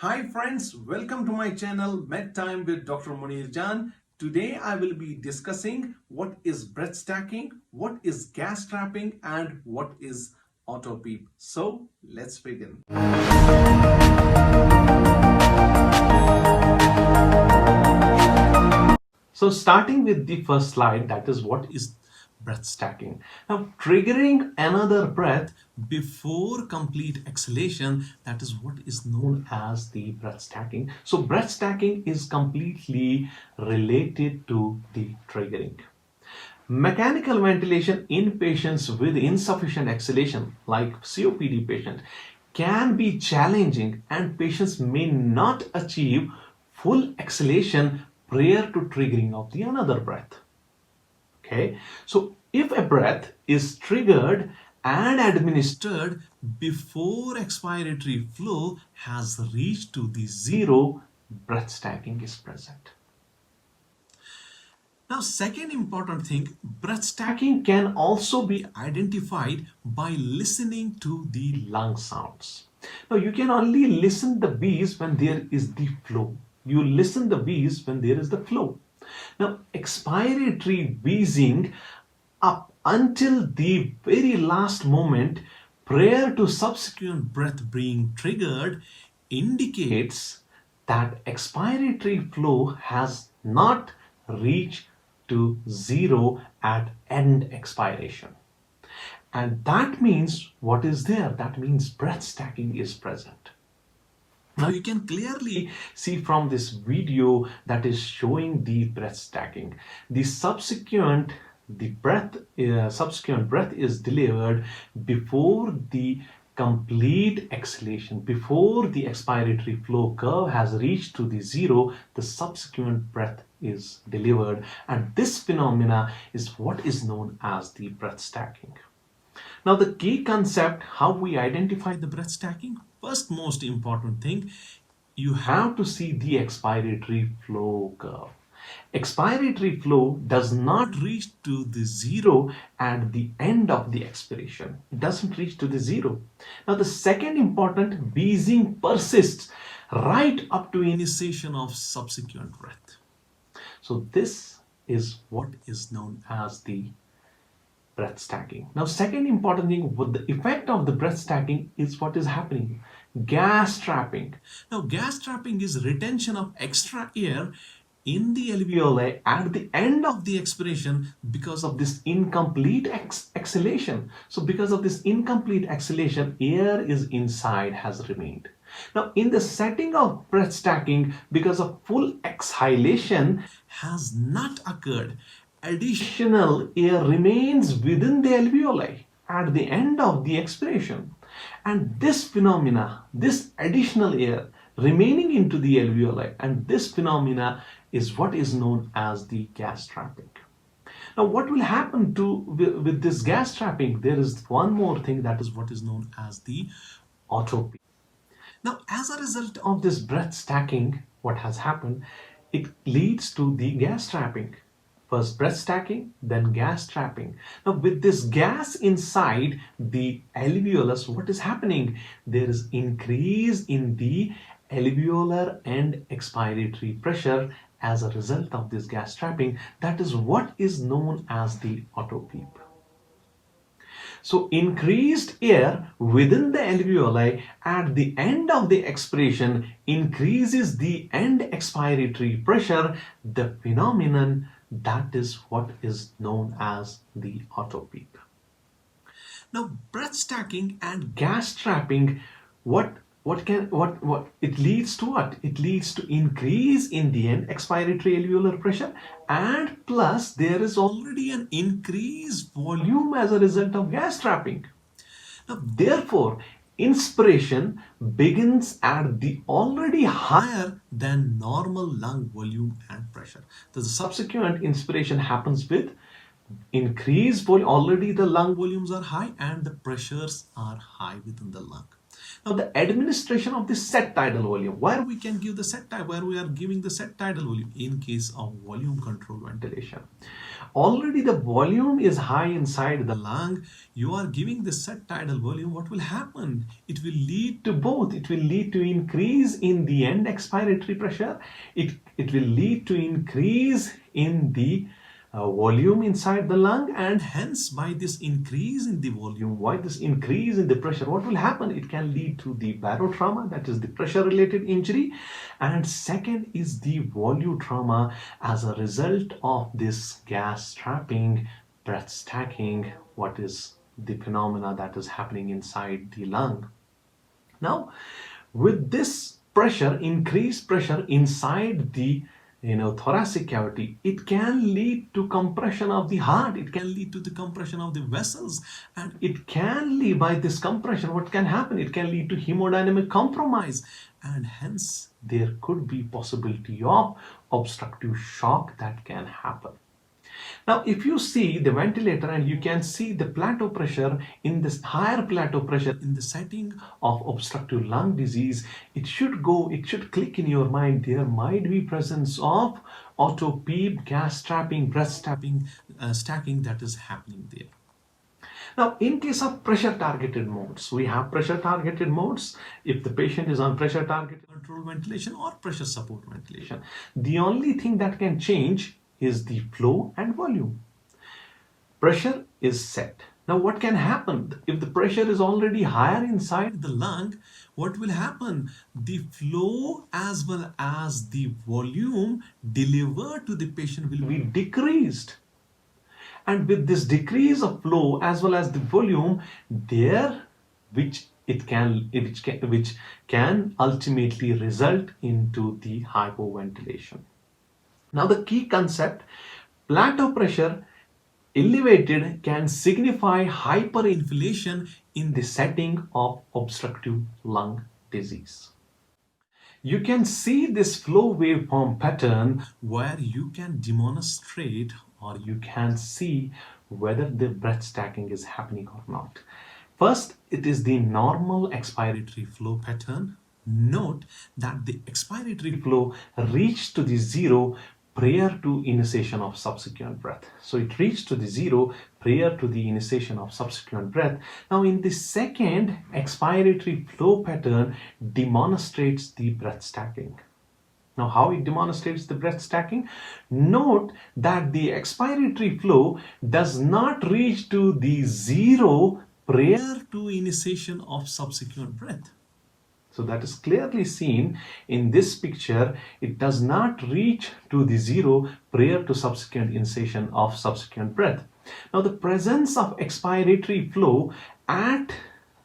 Hi friends, welcome to my channel Med Time with Dr. Munir Jan. Today I will be discussing what is breath stacking, what is gas trapping and what is auto PEEP. So let's begin. So starting with the first slide, that is what is breath stacking. Now triggering another breath before complete exhalation, that is what is known as the breath stacking. So breath stacking is completely related to the triggering. Mechanical ventilation in patients with insufficient exhalation, like COPD patient, can be challenging and patients may not achieve full exhalation prior to triggering of the another breath. Okay, so if a breath is triggered and administered before expiratory flow has reached to the zero, breath stacking is present. Now, second important thing, breath stacking can also be identified by listening to the lung sounds. Now, you can only listen the B's when there is the flow. You listen the B's when there is the flow. Now, expiratory wheezing up until the very last moment prior to subsequent breath being triggered indicates that expiratory flow has not reached to zero at end expiration. And that means what is there? That means breath stacking is present. Now you can clearly see from this video that is showing the breath stacking. Subsequent breath is delivered before the complete exhalation, before the expiratory flow curve has reached to the zero, the subsequent breath is delivered, and this phenomena is what is known as the breath stacking. Now the key concept, how we identify the breath stacking, first most important thing, you have to see the expiratory flow curve. Expiratory flow does not reach to the zero at the end of the expiration. It doesn't reach to the zero. Now the second important, wheezing persists right up to initiation of subsequent breath. So this is what is known as the breath stacking. Now second important thing, with the effect of the breath stacking is what is happening. Gas trapping. Now gas trapping is retention of extra air in the alveoli at the end of the expiration because of this incomplete exhalation. So because of this incomplete exhalation, air is inside has remained. Now in the setting of breath stacking, because of full exhalation has not occurred, additional air remains within the alveoli at the end of the expiration. And this phenomena, this additional air remaining into the alveoli, and this phenomena is what is known as the gas trapping. Now what will happen with this gas trapping? There is one more thing, that is what is known as the auto PEEP. Now as a result of this breath stacking, what has happened, it leads to the gas trapping. First breath stacking, then gas trapping. Now with this gas inside the alveolus, what is happening? There is increase in the alveolar and expiratory pressure as a result of this gas trapping. That is what is known as the auto PEEP. So increased air within the alveoli at the end of the expiration increases the end expiratory pressure, the phenomenon that is what is known as the auto PEEP. Now breath stacking and gas trapping, what it leads to what? It leads to increase in the end expiratory alveolar pressure, and plus there is already an increased volume as a result of gas trapping. Now therefore inspiration begins at the already higher than normal lung volume and pressure. The subsequent inspiration happens with increased volume. Already the lung volumes are high and the pressures are high within the lung. Now the administration of the set tidal volume, where we can give the where we are giving the set tidal volume in case of volume control ventilation. Already the volume is high inside the lung, you are giving the set tidal volume. What will happen? It will lead to both. It will lead to increase in the end expiratory pressure. It will lead to increase in the volume inside the lung, and hence by this increase in the volume, why this increase in the pressure, what will happen? It can lead to the barotrauma, that is the pressure related injury, and second is the volutrauma as a result of this gas trapping, breath stacking, what is the phenomena that is happening inside the lung. Now with this pressure, increased pressure inside the thoracic cavity, it can lead to compression of the heart, it can lead to the compression of the vessels, and it can lead, by this compression, what can happen? It can lead to hemodynamic compromise, and hence there could be possibility of obstructive shock that can happen. Now, if you see the ventilator and you can see the plateau pressure, in this higher plateau pressure in the setting of obstructive lung disease, it should click in your mind, there might be presence of auto PEEP, gas trapping, breath stacking that is happening there. Now, in case of pressure targeted modes, we have pressure targeted modes. If the patient is on pressure targeted control ventilation or pressure support ventilation, the only thing that can change is the flow and volume. Pressure is set. Now what can happen? If the pressure is already higher inside the lung, what will happen? The flow as well as the volume delivered to the patient will be decreased. And with this decrease of flow as well as the volume, which can ultimately result into the hypoventilation. Now the key concept, plateau pressure elevated can signify hyperinflation in the setting of obstructive lung disease. You can see this flow waveform pattern where you can demonstrate or you can see whether the breath stacking is happening or not. First, it is the normal expiratory flow pattern. Note that the expiratory flow reached to the zero prior to initiation of subsequent breath. So it reached to the zero prior to the initiation of subsequent breath. Now in the second, expiratory flow pattern demonstrates the breath stacking. Now how it demonstrates the breath stacking? Note that the expiratory flow does not reach to the zero prior to initiation of subsequent breath. So that is clearly seen in this picture. It does not reach to the zero prior to subsequent initiation of subsequent breath. Now the presence of expiratory flow at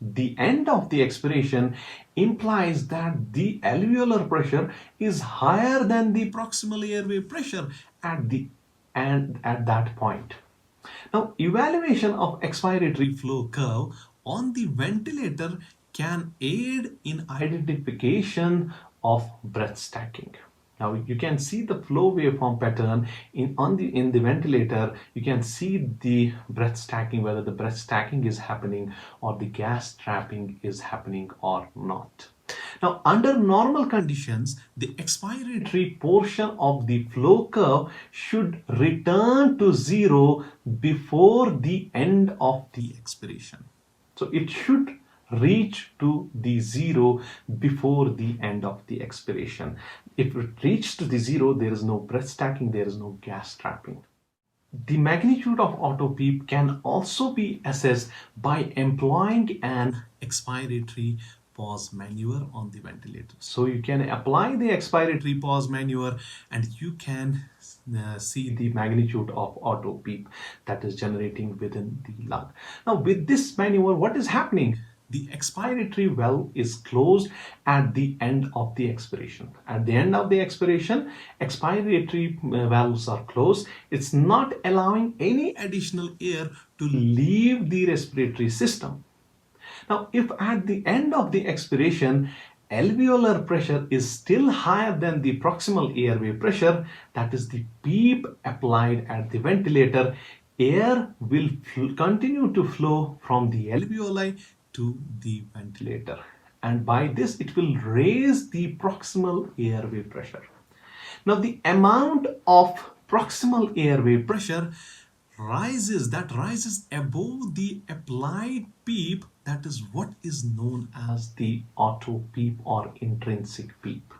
the end of the expiration implies that the alveolar pressure is higher than the proximal airway pressure at the end at that point. Now evaluation of expiratory flow curve on the ventilator can aid in identification of breath stacking. Now you can see the flow waveform pattern in the ventilator. You can see the breath stacking, whether the breath stacking is happening or the gas trapping is happening or not. Now under normal conditions, the expiratory portion of the flow curve should return to zero before the end of the expiration. So it should reach to the zero before the end of the expiration. If it reaches to the zero, there is no breath stacking, there is no gas trapping. The magnitude of auto PEEP can also be assessed by employing an expiratory pause maneuver on the ventilator. So you can apply the expiratory pause maneuver and you can see the magnitude of auto PEEP that is generating within the lung. Now with this maneuver, what is happening? The expiratory valve is closed at the end of the expiration. At the end of the expiration, expiratory valves are closed. It's not allowing any additional air to leave the respiratory system. Now, if at the end of the expiration, alveolar pressure is still higher than the proximal airway pressure, that is the PEEP applied at the ventilator, air will continue to flow from the alveoli to the ventilator. and by this it will raise the proximal airway pressure. Now the amount of proximal airway pressure rises above the applied PEEP, that is what is known as the auto PEEP or intrinsic PEEP.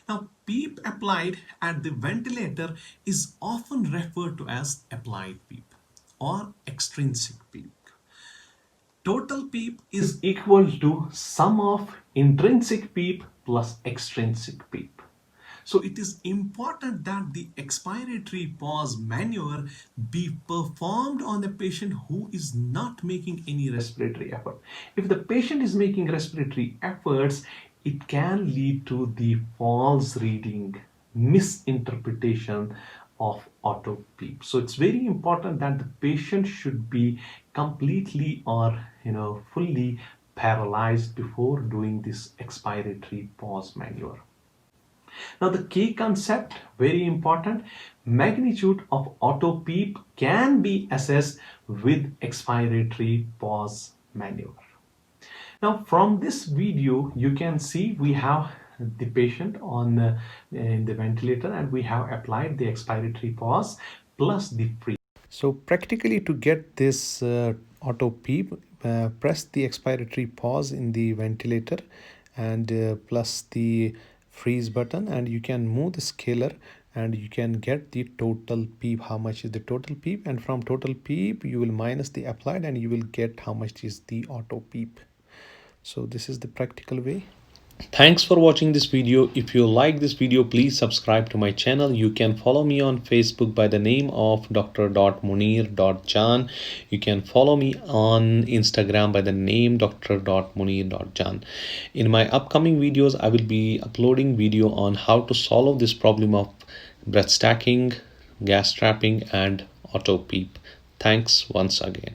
Now, PEEP applied at the ventilator is often referred to as applied PEEP or extrinsic PEEP. Total PEEP is equal to sum of intrinsic PEEP plus extrinsic PEEP. So it is important that the expiratory pause maneuver be performed on a patient who is not making any respiratory effort. If the patient is making respiratory efforts, it can lead to the false reading, misinterpretation of auto PEEP. So it's very important that the patient should be completely or fully paralyzed before doing this expiratory pause maneuver. Now the key concept, very important, magnitude of auto PEEP can be assessed with expiratory pause maneuver. Now from this video you can see we have the patient on in the ventilator and we have applied the expiratory pause plus the freeze. So practically to get this auto PEEP, press the expiratory pause in the ventilator and plus the freeze button, and you can move the scaler and you can get the total PEEP, how much is the total PEEP, and from total PEEP you will minus the applied and you will get how much is the auto PEEP. So this is the practical way. Thanks for watching this video. If you like this video, please subscribe to my channel. You can follow me on Facebook by the name of dr.munir.jan. You can follow me on Instagram by the name dr.munir.jan. In my upcoming videos, I will be uploading video on how to solve this problem of breath stacking, gas trapping, and auto PEEP. Thanks once again.